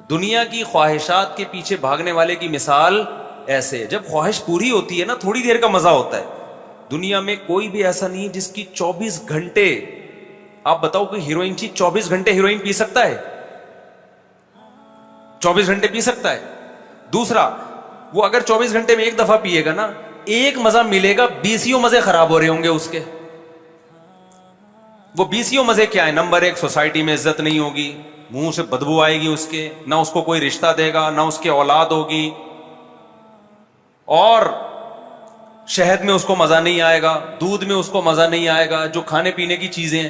دنیا کی خواہشات کے پیچھے بھاگنے والے کی مثال ایسے ہے. جب خواہش پوری ہوتی ہے نا تھوڑی دیر کا مزہ ہوتا ہے. دنیا میں کوئی بھی ایسا نہیں جس کی 24 گھنٹے, آپ بتاؤ کہ ہیروئن چی 24 گھنٹے ہیروئن پی سکتا ہے؟ 24 گھنٹے پی سکتا ہے؟ دوسرا, وہ اگر 24 گھنٹے میں ایک دفعہ پیے گا نا, ایک مزہ ملے گا, 20 مزے خراب ہو رہے ہوں گے اس کے. وہ 20 مزے کیا ہے؟ نمبر 1, سوسائٹی میں عزت نہیں ہوگی, منہ سے بدبو آئے گی اس کے, نہ اس کو کوئی رشتہ دے گا, نہ اس کے اولاد ہوگی, اور شہد میں اس کو مزہ نہیں آئے گا, دودھ میں اس کو مزہ نہیں آئے گا, جو کھانے پینے کی چیزیں ہیں.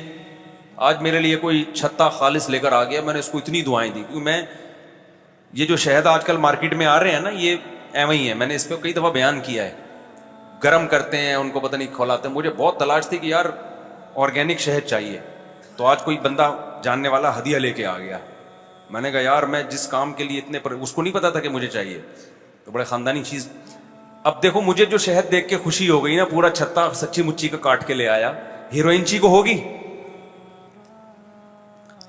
آج میرے لیے کوئی چھتا خالص لے کر آ گیا, میں نے اس کو اتنی دعائیں دی, کیونکہ میں یہ جو شہد آج کل مارکیٹ میں آ رہے ہیں نا, یہ ایویں ہی ہے. میں نے اس پہ کئی دفعہ بیان کیا ہے. گرم کرتے ہیں ان کو, پتہ نہیں کھولاتے ہیں. مجھے بہت تلاش تھی کہ یار آرگینک شہد چاہیے, تو آج کوئی بندہ جاننے والا ہدیہ لے کے آ گیا. میں نے کہا یار میں جس کام کے لیے اتنے اس کو نہیں پتا تھا کہ مجھے چاہیے, تو بڑے خاندانی چیز. اب دیکھو مجھے جو شہد دیکھ کے خوشی ہو گئی نا, پورا چھتا سچی مچی کا کاٹ کے لے آیا. ہیروئن چی کو ہوگی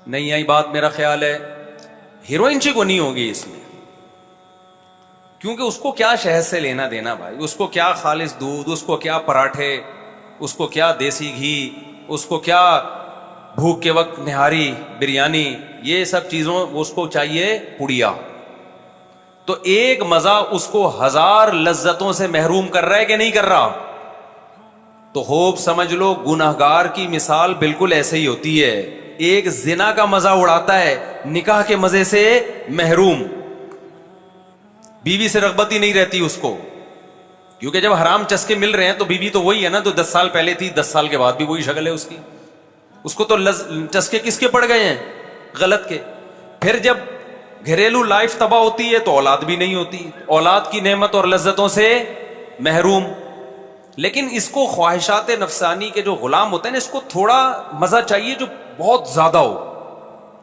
نہیں آئی بات, میرا خیال ہے ہیروئن چی کو نہیں ہوگی اس میں, کیونکہ اس کو کیا شہد سے لینا دینا بھائی, اس کو کیا خالص دودھ, اس کو کیا پراٹھے, اس کو کیا دیسی گھی, اس کو کیا بھوک کے وقت نہاری بریانی, یہ سب چیزوں اس کو چاہیے پڑیا. تو ایک مزہ اس کو 1000 لذتوں سے محروم کر رہا ہے کہ نہیں کر رہا؟ تو خوب سمجھ لو گناہگار کی مثال بالکل ایسے ہی ہوتی ہے. ایک زنا کا مزہ اڑاتا ہے, نکاح کے مزے سے محروم, بیوی سے رغبت ہی نہیں رہتی اس کو, کیونکہ جب حرام چسکے مل رہے ہیں تو بیوی تو وہی ہے نا, تو 10 سال پہلے تھی, 10 سال کے بعد بھی وہی شکل ہے اس کی. اس کو تو چسکے کس کے پڑ گئے ہیں؟ غلط کے. پھر جب گھریلو لائف تباہ ہوتی ہے تو اولاد بھی نہیں ہوتی, اولاد کی نعمت اور لذتوں سے محروم. لیکن اس کو خواہشات نفسانی کے جو غلام ہوتے ہیں نا, اس کو تھوڑا مزہ چاہیے جو بہت زیادہ ہو,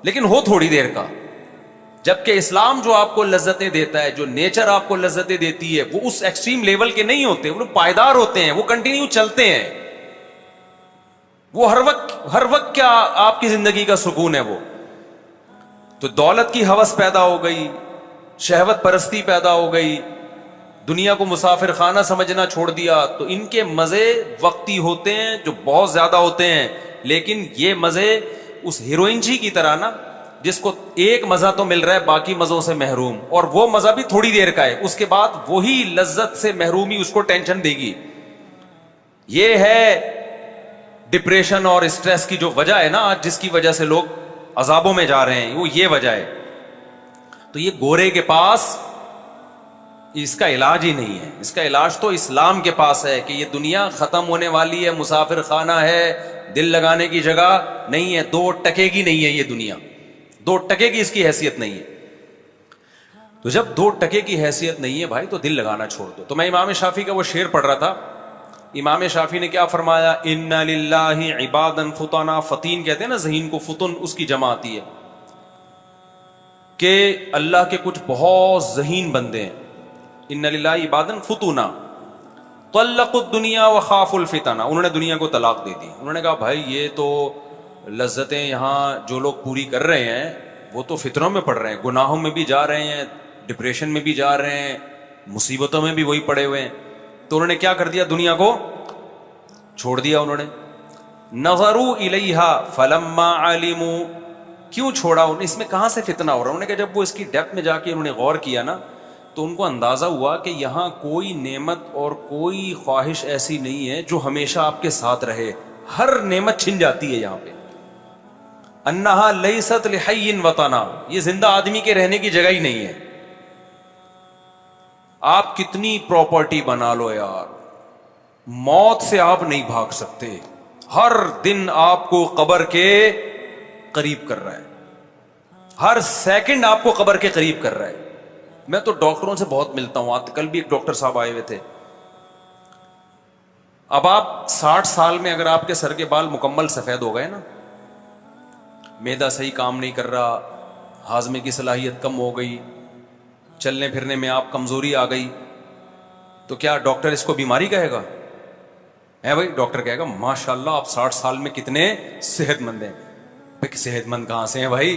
لیکن ہو تھوڑی دیر کا. جبکہ اسلام جو آپ کو لذتیں دیتا ہے, جو نیچر آپ کو لذتیں دیتی ہے, وہ اس ایکسٹریم لیول کے نہیں ہوتے, وہ پائیدار ہوتے ہیں, وہ کنٹینیو چلتے ہیں. وہ ہر وقت کیا آپ کی زندگی کا سکون ہے وہ. تو دولت کی ہوس پیدا ہو گئی, شہوت پرستی پیدا ہو گئی, دنیا کو مسافر خانہ سمجھنا چھوڑ دیا, تو ان کے مزے وقتی ہوتے ہیں جو بہت زیادہ ہوتے ہیں. لیکن یہ مزے اس ہیروئن جی کی طرح نا, جس کو ایک مزہ تو مل رہا ہے باقی مزوں سے محروم, اور وہ مزہ بھی تھوڑی دیر کا ہے, اس کے بعد وہی لذت سے محرومی اس کو ٹینشن دے گی. یہ ہے ڈپریشن اور اسٹریس کی جو وجہ ہے نا آج, جس کی وجہ سے لوگ عذابوں میں جا رہے ہیں, وہ یہ وجہ ہے. تو یہ گورے کے پاس اس کا علاج ہی نہیں ہے. اس کا علاج تو اسلام کے پاس ہے کہ یہ دنیا ختم ہونے والی ہے, مسافر خانہ ہے, دل لگانے کی جگہ نہیں ہے, 2 ٹکے کی نہیں ہے یہ دنیا, 2 ٹکے کی اس کی حیثیت نہیں ہے. تو جب 2 ٹکے کی حیثیت نہیں ہے بھائی, تو دل لگانا چھوڑ دو. تو میں امام شافعی کا وہ شعر پڑھ رہا تھا. امام شافعی نے کیا فرمایا, ان للہ عبادا فطنا, فتین کہتے ہیں نا ذہین کو, فتن اس کی جمع آتی ہے کہ اللہ کے کچھ بہت ذہین بندے ہیں. ان للہ عبادا فتنا طلقوا الدنیا وخافوا الفتنہ, انہوں نے دنیا کو طلاق دے دی. انہوں نے کہا بھائی یہ تو لذتیں یہاں جو لوگ پوری کر رہے ہیں وہ تو فتنوں میں پڑ رہے ہیں, گناہوں میں بھی جا رہے ہیں, ڈپریشن میں بھی جا رہے ہیں, مصیبتوں میں بھی وہی پڑے ہوئے ہیں. تو انہوں نے کیا کر دیا, دنیا کو چھوڑ دیا. انہوں نے نظروا الیہا فلما علموا, کیوں چھوڑا انہیں, اس میں کہاں سے فتنہ ہو رہا ہے. انہوں نے کہا جب وہ اس کی ڈیپتھ میں جا کے انہوں نے غور کیا نا, تو ان کو اندازہ ہوا کہ یہاں کوئی نعمت اور کوئی خواہش ایسی نہیں ہے جو ہمیشہ آپ کے ساتھ رہے, ہر نعمت چھن جاتی ہے یہاں پہ. انہا لیست لحی وطنا, یہ زندہ آدمی کے رہنے کی جگہ ہی نہیں ہے. آپ کتنی پراپرٹی بنا لو یار, موت سے آپ نہیں بھاگ سکتے. ہر دن آپ کو قبر کے قریب کر رہا ہے, ہر سیکنڈ آپ کو قبر کے قریب کر رہا ہے. میں تو ڈاکٹروں سے بہت ملتا ہوں, کل بھی ایک ڈاکٹر صاحب آئے ہوئے تھے. اب آپ 60 سال میں اگر آپ کے سر کے بال مکمل سفید ہو گئے نا, معدہ صحیح کام نہیں کر رہا, ہاضمے کی صلاحیت کم ہو گئی, چلنے پھرنے میں آپ کمزوری آ گئی, تو کیا ڈاکٹر اس کو بیماری کہے گا؟ ہے بھائی, ڈاکٹر کہے گا ماشاءاللہ آپ 60 سال میں کتنے صحت مند ہیں. صحت مند کہاں سے ہیں بھائی,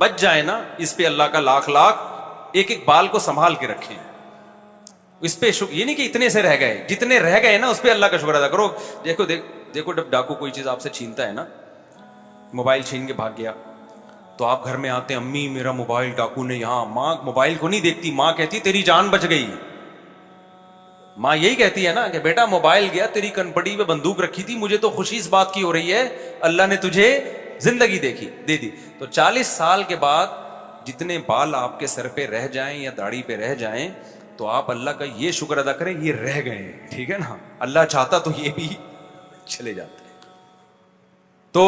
بچ جائے نا اس پہ اللہ کا لاکھ لاکھ، ایک ایک بال کو سنبھال کے رکھیں اس پہ شکر، یہ نہیں کہ اتنے سے رہ گئے، جتنے رہ گئے نا اس پہ اللہ کا شکر ادا کرو. دیکھو جب ڈاکو کوئی چیز آپ سے چھینتا ہے نا، موبائل چھین کے بھاگ گیا تو آپ گھر میں آتے ہیں، امی میرا موبائل ڈاکو نے یہاں، ماں موبائل کو نہیں دیکھتی، ماں کہتی تیری جان بچ گئی. ماں یہی کہتی ہے نا کہ بیٹا موبائل گیا، تیری کنپٹی پہ بندوق رکھی تھی، مجھے تو خوشی اس بات کی ہو رہی ہے اللہ نے تجھے زندگی دے دی. تو 40 سال کے بعد جتنے بال آپ کے سر پہ رہ جائیں یا داڑھی پہ رہ جائیں تو آپ اللہ کا یہ شکر ادا کریں یہ رہ گئے ہیں، ٹھیک ہے نا. اللہ چاہتا تو یہ بھی چلے جاتے، تو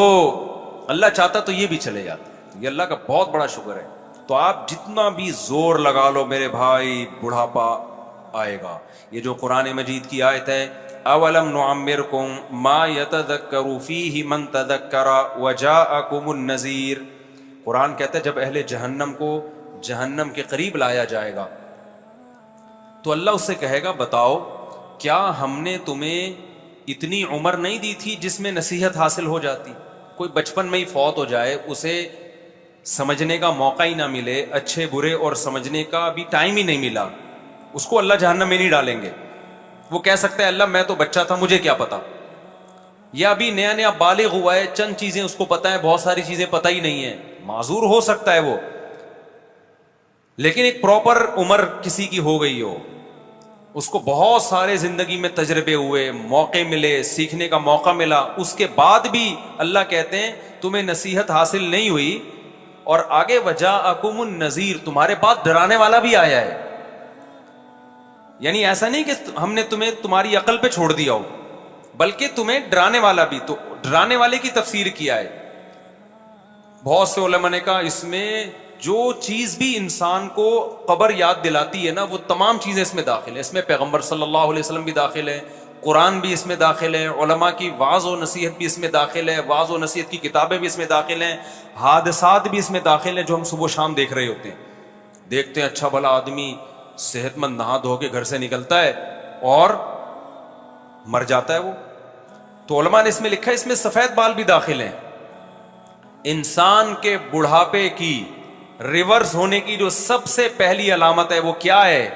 اللہ چاہتا تو یہ بھی چلے جاتے. یہ اللہ کا بہت بڑا شکر ہے. تو آپ جتنا بھی زور لگا لو میرے بھائی بڑھاپا آئے گا. یہ جو قرآن مجید کی آیت ہے اولم نعمرکم ما یتذکر فیہ من تذکر وجاءکم النذیر، قرآن کہتا ہے جب اہل جہنم کو جہنم کے قریب لایا جائے گا تو اللہ اس سے کہے گا بتاؤ کیا ہم نے تمہیں اتنی عمر نہیں دی تھی جس میں نصیحت حاصل ہو جاتی. کوئی بچپن میں ہی فوت ہو جائے، اسے سمجھنے کا موقع ہی نہ ملے، اچھے برے اور سمجھنے کا بھی ٹائم ہی نہیں ملا، اس کو اللہ جہنم میں نہیں ڈالیں گے. وہ کہہ سکتا ہے اللہ میں تو بچہ تھا مجھے کیا پتا، یا ابھی نیا نیا بالغ ہوا ہے چند چیزیں اس کو پتا ہے، بہت ساری چیزیں پتہ ہی نہیں ہے، معذور ہو سکتا ہے وہ. لیکن ایک پراپر عمر کسی کی ہو گئی ہو، اس کو بہت سارے زندگی میں تجربے ہوئے، موقع ملے، سیکھنے کا موقع ملا، اس کے بعد بھی اللہ کہتے ہیں تمہیں نصیحت حاصل نہیں ہوئی، اور آگے وجاءکم النذیر، تمہارے پاس ڈرانے والا بھی آیا ہے. یعنی ایسا نہیں کہ ہم نے تمہیں تمہاری عقل پہ چھوڑ دیا ہو، بلکہ تمہیں ڈرانے والا بھی. تو ڈرانے والے کی تفسیر کیا ہے بہت سے علماء نے کہا اس میں جو چیز بھی انسان کو قبر یاد دلاتی ہے نا وہ تمام چیزیں اس میں داخل ہیں. اس میں پیغمبر صلی اللہ علیہ وسلم بھی داخل ہے، قرآن بھی اس میں داخل ہے، علماء کی وعظ و نصیحت بھی اس میں داخل ہے، وعظ و نصیحت کی کتابیں بھی اس میں داخل ہیں، حادثات بھی اس میں داخل ہیں جو ہم صبح شام دیکھ رہے ہوتے ہیں. دیکھتے ہیں اچھا بھلا آدمی صحت مند نہا دھو کے گھر سے نکلتا ہے اور مر جاتا ہے وہ. تو علماء نے اس میں لکھا ہے اس میں سفید بال بھی داخل ہیں. انسان کے بڑھاپے کی ریورس ہونے کی جو سب سے پہلی علامت ہے وہ کیا ہے؟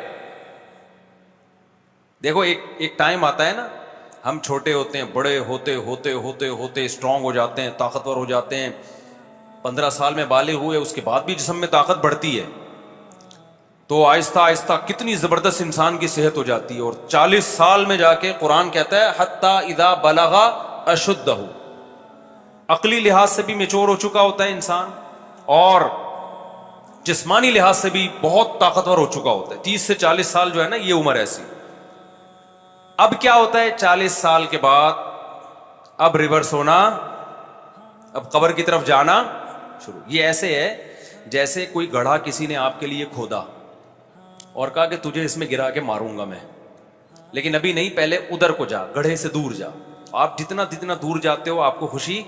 دیکھو ایک ٹائم آتا ہے نا، ہم چھوٹے ہوتے ہیں، بڑے ہوتے ہوتے ہوتے ہوتے اسٹرانگ ہو جاتے ہیں، طاقتور ہو جاتے ہیں، 15 سال میں بالغ ہوئے اس کے بعد بھی جسم میں طاقت بڑھتی ہے، تو آہستہ آہستہ کتنی زبردست انسان کی صحت ہو جاتی ہے. اور 40 سال میں جا کے قرآن کہتا ہے حتی اذا بلغ اشدہ، عقلی لحاظ سے بھی میچور ہو چکا ہوتا ہے انسان اور جسمانی لحاظ سے بھی بہت طاقتور ہو چکا ہوتا ہے. 30 سے 40 سال جو ہے نا یہ عمر ایسی. اب کیا ہوتا ہے 40 سال کے بعد؟ اب ریورس ہونا، اب قبر کی طرف جانا شروع. یہ ایسے ہے جیسے کوئی گڑھا کسی نے آپ کے لیے کھودا اور کہا کہ تجھے اس میں گرا کے ماروں گا میں، لیکن ابھی نہیں، پہلے ادھر کو جا، گڑھے سے دور جا. آپ جتنا دور جاتے ہو آپ کو خوشی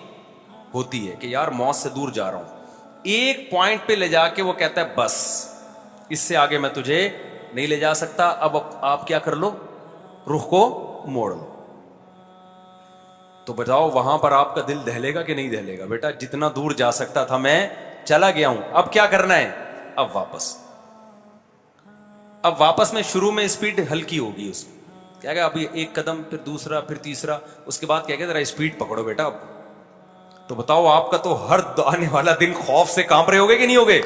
ہوتی ہے کہ یار موت سے دور جا رہا ہوں. ایک پوائنٹ پہ لے جا کے وہ کہتا ہے بس اس سے آگے میں تجھے نہیں لے جا سکتا، اب آپ کیا کر لو، رخ کو موڑ لو. تو بتاؤ وہاں پر آپ کا دل دہلے گا کہ نہیں دہلے گا؟ بیٹا جتنا دور جا سکتا تھا میں چلا گیا ہوں، اب کیا کرنا ہے؟ اب واپس میں شروع میں اسپیڈ ہلکی ہوگی، اس کیا کہ ابھی ایک قدم پھر دوسرا پھر تیسرا، اس کے بعد کیا کہ ذرا اسپیڈ پکڑو بیٹا. اب تو بتاؤ آپ کا تو ہر آنے والا دن خوف سے کانپ رہے ہوگے کہ نہیں ہوگے؟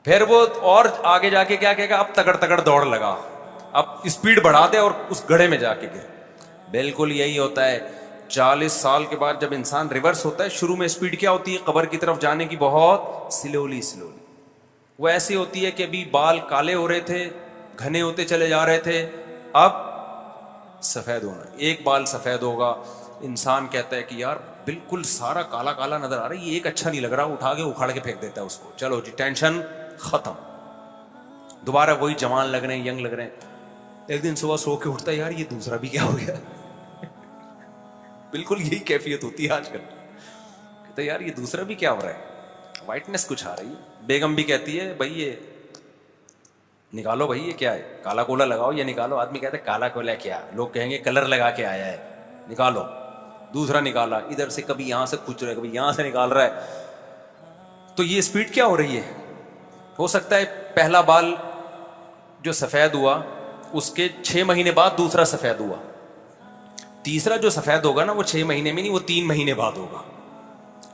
پھر وہ اور آگے جا کے کیا کہے گا، اب تگڑ تگڑ دوڑ لگا، اب اسپیڈ بڑھا دے اور اس گڑھے میں جا کے گر. بالکل یہی ہوتا ہے 40 سال کے بعد جب انسان ریورس ہوتا ہے. شروع میں اسپیڈ کیا ہوتی ہے قبر کی طرف جانے کی؟ بہت سلولی. وہ ایسی ہوتی ہے کہ ابھی بال کالے ہو رہے تھے، گھنے ہوتے چلے جا رہے تھے، اب سفید ہونا، ایک بال سفید ہوگا. انسان کہتا ہے کہ یار بالکل سارا کالا کالا نظر آ رہا ہے، یہ ایک اچھا نہیں لگ رہا، اٹھا کے اکھاڑ کے پھینک دیتا ہے اس کو. چلو جی ٹینشن ختم، دوبارہ وہی جوان لگ رہے ہیں، ینگ لگ رہے ہیں. ایک دن صبح سو کے اٹھتا ہے یار یہ دوسرا بھی کیا ہو گیا. بالکل یہی کیفیت ہوتی ہے آج کل. کہتا ہے یار یہ دوسرا بھی کیا ہو رہا ہے، وائٹنس کچھ آ رہی ہے. بیگم بھی کہتی ہے بھائی یہ نکالو، بھائی یہ کیا ہے، کالا کولا لگاؤ، یہ نکالو. آدمی کہتا ہے کالا کولا کیا؟ لوگ کہیں گے کلر لگا کے آیا ہے، نکالو. دوسرا نکالا، ادھر سے کبھی یہاں سے کچھ رہا ہے، کبھی یہاں سے نکال رہا ہے. تو یہ اسپیڈ کیا ہو رہی ہے؟ ہو سکتا ہے پہلا بال جو سفید ہوا اس کے 6 مہینے بعد دوسرا سفید ہوا، تیسرا جو سفید ہوگا نا وہ 6 مہینے میں نہیں، وہ 3 مہینے بعد ہوگا،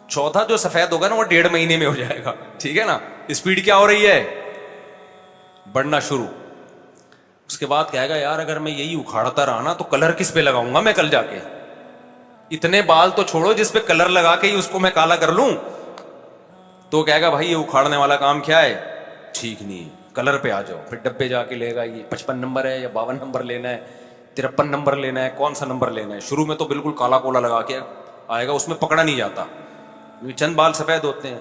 چوتھا جو سفید ہوگا نا وہ 1.5 مہینے میں ہو جائے گا. ٹھیک ہے نا؟ اسپیڈ کیا ہو رہی ہے؟ بڑھنا شروع. اس کے بعد کہے گا یار اگر میں یہی اکھاڑتا رہا نا تو کلر کس پہ لگاؤں گا میں کل جا کے؟ اتنے بال تو چھوڑو جس پہ کلر لگا کے ہی اس کو میں کالا کر لوں. تو کہے گا بھائی یہ اکھاڑنے والا کام کیا ہے؟ ٹھیک نہیں، کلر پہ آ جاؤ. پھر ڈبے جا کے لے گا یہ 55 نمبر ہے یا 52 نمبر لینا ہے، 53 نمبر لینا ہے، کون سا نمبر لینا ہے. شروع میں تو بالکل کالا کولا لگا کے آئے گا، اس میں پکڑا نہیں جاتا، چند بال سفید ہوتے ہیں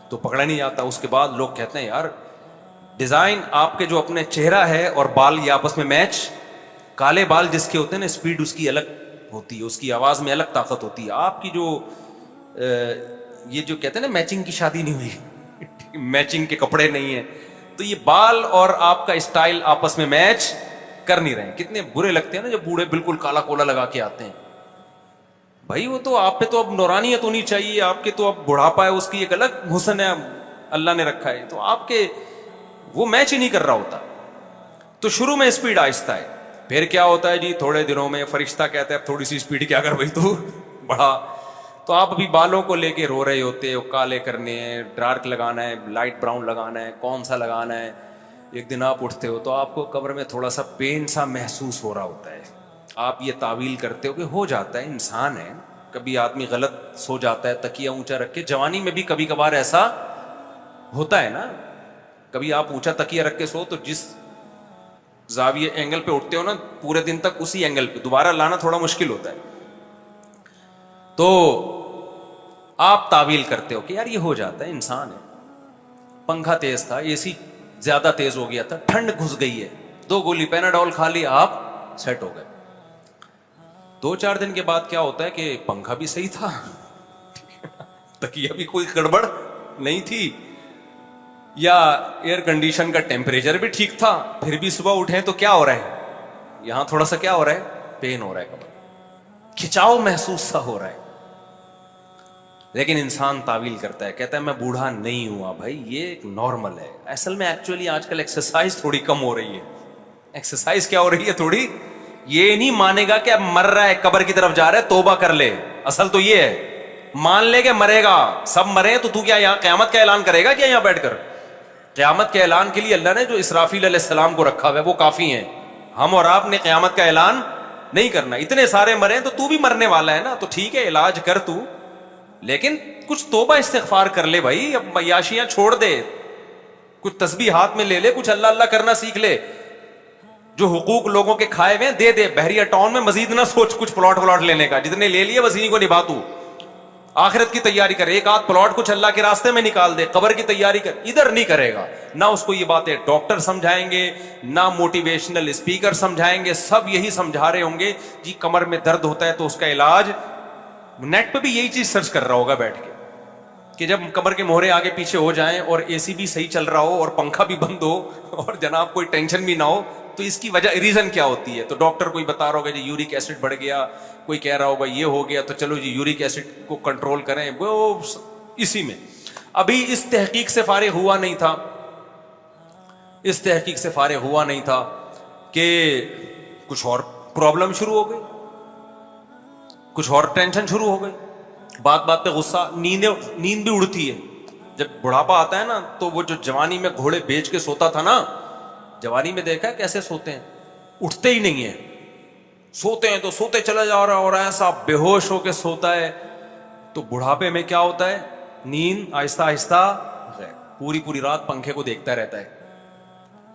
تو پکڑا نہیں جاتا. اس کے بعد لوگ کہتے ہیں یار ڈیزائن آپ کے جو اپنے چہرہ ہے اور بال یہ آپس میں میچ، کالے بال جس کے ہوتے ہیں نا اسپیڈ اس کی الگ ہوتی ہے، اس کی آواز میں الگ طاقت ہوتی ہے. آپ کی جو یہ جو کہتے ہیں نا میچنگ کی شادی نہیں ہوئی میچنگ کے کپڑے نہیں ہیں، تو یہ بال اور آپ کا اسٹائل آپس میں میچ کر نہیں رہے ہیں. کتنے برے لگتے ہیں نا جب بوڑھے بالکل کالا کولا لگا کے آتے ہیں. بھائی وہ تو آپ پہ تو اب نورانیت ہونی چاہیے، آپ کے تو اب بڑھاپا ہے، اس کی ایک الگ حسن ہے اللہ نے رکھا ہے، تو آپ کے وہ میچ ہی نہیں کر رہا ہوتا. تو شروع میں اسپیڈ آہستہ ہے، پھر کیا ہوتا ہے جی تھوڑے دنوں میں فرشتہ کہتا ہے اب تھوڑی سی اسپیڈ کیا کر بھائی تو بڑھا. تو آپ ابھی بالوں کو لے کے رو رہے ہوتے ہو، کالے کرنے ہیں، ڈارک لگانا ہے، لائٹ براؤن لگانا ہے، کون سا لگانا ہے. ایک دن آپ اٹھتے ہو تو آپ کو کمر میں تھوڑا سا پین سا محسوس ہو رہا ہوتا ہے. آپ یہ تعویل کرتے ہو کہ ہو جاتا ہے، انسان ہے، کبھی آدمی غلط سو جاتا ہے تکیہ اونچا رکھ کے. جوانی میں بھی کبھی کبھار ایسا ہوتا ہے نا، کبھی آپ اونچا تکیہ رکھ کے سو تو جس زاویے اینگل پہ اٹھتے ہو نا پورے دن تک اسی اینگل پہ دوبارہ لانا تھوڑا مشکل ہوتا ہے. تو آپ تعویل کرتے ہو کہ یار یہ ہو جاتا ہے، انسان ہے. پنکھا تیز تھا، اے سی زیادہ تیز ہو گیا تھا، ٹھنڈ گھس گئی ہے، 2 گولی پیناڈول کھا لی، آپ سیٹ ہو گئے. 2-4 دن کے بعد کیا ہوتا ہے کہ پنکھا بھی صحیح تھا تکیہ بھی کوئی گڑبڑ نہیں تھی، یا ایئر کنڈیشن کا ٹیمپریچر بھی ٹھیک تھا، پھر بھی صبح اٹھیں تو کیا ہو رہا ہے؟ یہاں تھوڑا سا کیا ہو رہا ہے؟ پین ہو رہا ہے، کمر کھچاؤ محسوس سا ہو رہا ہے. لیکن انسان تعویل کرتا ہے، کہتا ہے میں بوڑھا نہیں ہوا. بھائی یہ ایک نارمل ہے. اصل میں ایکچولی آج کل ایکسرسائز تھوڑی کم ہو رہی ہے. ایکسرسائز کیا ہو رہی ہے تھوڑی؟ یہ نہیں مانے گا کہ اب مر رہا ہے، قبر کی طرف جا رہا ہے، توبہ کر لے. اصل تو یہ ہے مان لے کہ مرے گا، سب مرے تو کیا یہاں قیامت کا اعلان کرے گا کیا یہاں بیٹھ کر؟ قیامت کے اعلان کے لیے اللہ نے جو اسرافیل علیہ السلام کو رکھا ہوا ہے وہ کافی ہیں. ہم اور آپ نے قیامت کا اعلان نہیں کرنا. اتنے سارے مرے تو بھی مرنے والا ہے نا، تو ٹھیک ہے علاج کر تو، لیکن کچھ توبہ استغفار کر لے بھائی. اب عیاشیاں چھوڑ دے، کچھ تسبیح ہاتھ میں لے لے، کچھ اللہ اللہ کرنا سیکھ لے. جو حقوق لوگوں کے کھائے ہوئے دے دے. بحریہ ٹاؤن میں مزید نہ سوچ کچھ پلاٹ لینے کا، جتنے لے لیے بس انہیں کو نبھا. تو آخرت کی تیاری کر، 1-8 پلاٹ کچھ اللہ کے راستے میں نکال دے. قبر کی تیاری کر، ادھر نہیں کرے گا. نہ اس کو یہ باتیں ڈاکٹر سمجھائیں گے، نہ موٹیویشنل اسپیکر سمجھائیں گے. سب یہی سمجھا رہے ہوں گے جی کمر میں درد ہوتا ہے تو اس کا علاج. نیٹ پہ بھی یہی چیز سرچ کر رہا ہوگا بیٹھ کے کہ جب کمر کے مہرے آگے پیچھے ہو جائیں اور اے سی بھی صحیح چل رہا ہو اور پنکھا بھی بند ہو اور جناب کوئی ٹینشن بھی نہ ہو تو اس کی وجہ ریزن کیا ہوتی ہے. تو ڈاکٹر کوئی بتا رہا ہوگا جی یورک ایسڈ بڑھ گیا، کوئی کہہ رہا ہوگا یہ ہو گیا تو چلو جی یورک ایسڈ کو کنٹرول کریں. وہ اسی میں ابھی اس تحقیق سے فارغ ہوا نہیں تھا، اس تحقیق سے فارغ ہوا نہیں تھا کہ کچھ اور پرابلم شروع ہو گئی، کچھ اور ٹینشن شروع ہو گئی، بات بات پہ غصہ. نیند بھی اڑتی ہے. جب بڑھاپا آتا ہے نا تو وہ جو جوانی میں گھوڑے بیچ کے سوتا تھا نا، جوانی میں دیکھا کیسے سوتے ہیں، اٹھتے ہی نہیں ہیں. سوتے ہیں تو سوتے چلا جا رہا اور ایسا بے ہوش ہو کے سوتا ہے. تو بڑھاپے میں کیا ہوتا ہے؟ نیند آہستہ آہستہ پوری پوری رات پنکھے کو دیکھتا رہتا ہے،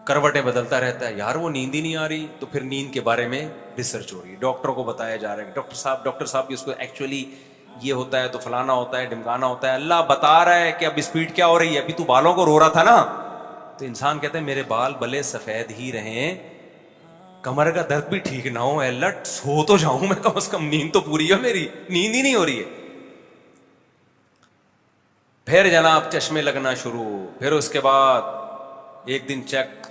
کروٹیں بدلتا رہتا ہے. یار وہ نیند ہی نہیں آ رہی. تو پھر نیند کے بارے میں ریسرچ ہو رہی ہے، ڈاکٹروں کو بتایا جا رہا ہے ڈاکٹر صاحب اس کو ایکچولی یہ ہوتا ہے تو فلانا ہوتا ہے، ڈمکانا ہوتا ہے. اللہ بتا رہا ہے کہ اب اسپیڈ کیا ہو رہی ہے. ابھی تو بالوں کو رو رہا تھا نا، تو انسان کہتا ہے میرے بال بلے سفید ہی رہیں، کمر کا درد بھی ٹھیک نہ ہو، الٹ سو تو جاؤں میں کم از کم، نیند تو پوری ہے میری. نیند ہی نہیں ہو رہی ہے. پھر جناب چشمے لگنا شروع. پھر اس کے بعد ایک دن چیک،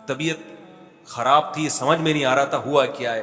طبیعت خراب تھی، سمجھ میں نہیں آ رہا تھا ہوا کیا ہے.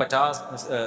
50,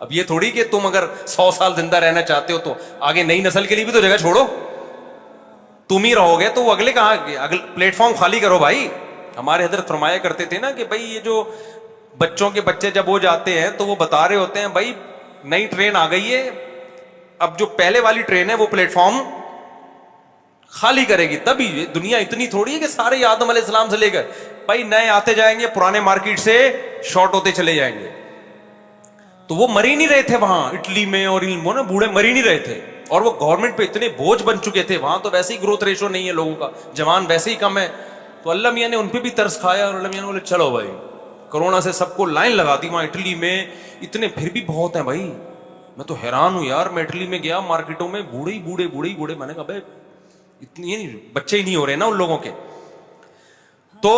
اب یہ تھوڑی کہ تم اگر 100 سال زندہ رہنا چاہتے ہو تو آگے نئی نسل کے لیے بھی تو جگہ چھوڑو. تم ہی رہو گے تو وہ اگلے کہاں, پلیٹ فارم خالی کرو بھائی. ہمارے حضرت فرمایا کرتے تھے نا کہ بھائی یہ جو بچوں کے بچے جب وہ جاتے ہیں تو وہ بتا رہے ہوتے ہیں بھائی نئی ٹرین آ گئی ہے, اب جو پہلے والی ٹرین ہے وہ پلیٹ فارم خالی کرے گی. تبھی دنیا اتنی تھوڑی ہے کہ سارے آدم علیہ السلام سے لے کر بھائی نئے آتے جائیں گے, پرانے مارکیٹ سے شارٹ ہوتے چلے جائیں گے. تو وہ مر ہی نہیں رہے تھے وہاں اٹلی میں, اور وہ نا بوڑھے مر ہی نہیں رہے تھے, اور وہ گورنمنٹ پہ اتنے بوجھ بن چکے تھے. وہاں تو ویسے ہی گروتھ ریشو نہیں ہے لوگوں کا, جوان ویسے ہی کم ہے. تو اللہ میاں نے ان پہ بھی ترس کھایا, اور اللہ میاں نے بولے چلو بھائی کرونا سے سب کو لائن لگا دی. وہاں اٹلی میں اتنے پھر بھی بہت ہیں بھائی. میں تو حیران ہوں یار, میں اٹلی میں گیا مارکیٹوں میں بوڑھے ہی بوڑھے. میں نے کہا بھائی اتنی بچے ہی نہیں ہو رہے نا ان لوگوں کے. تو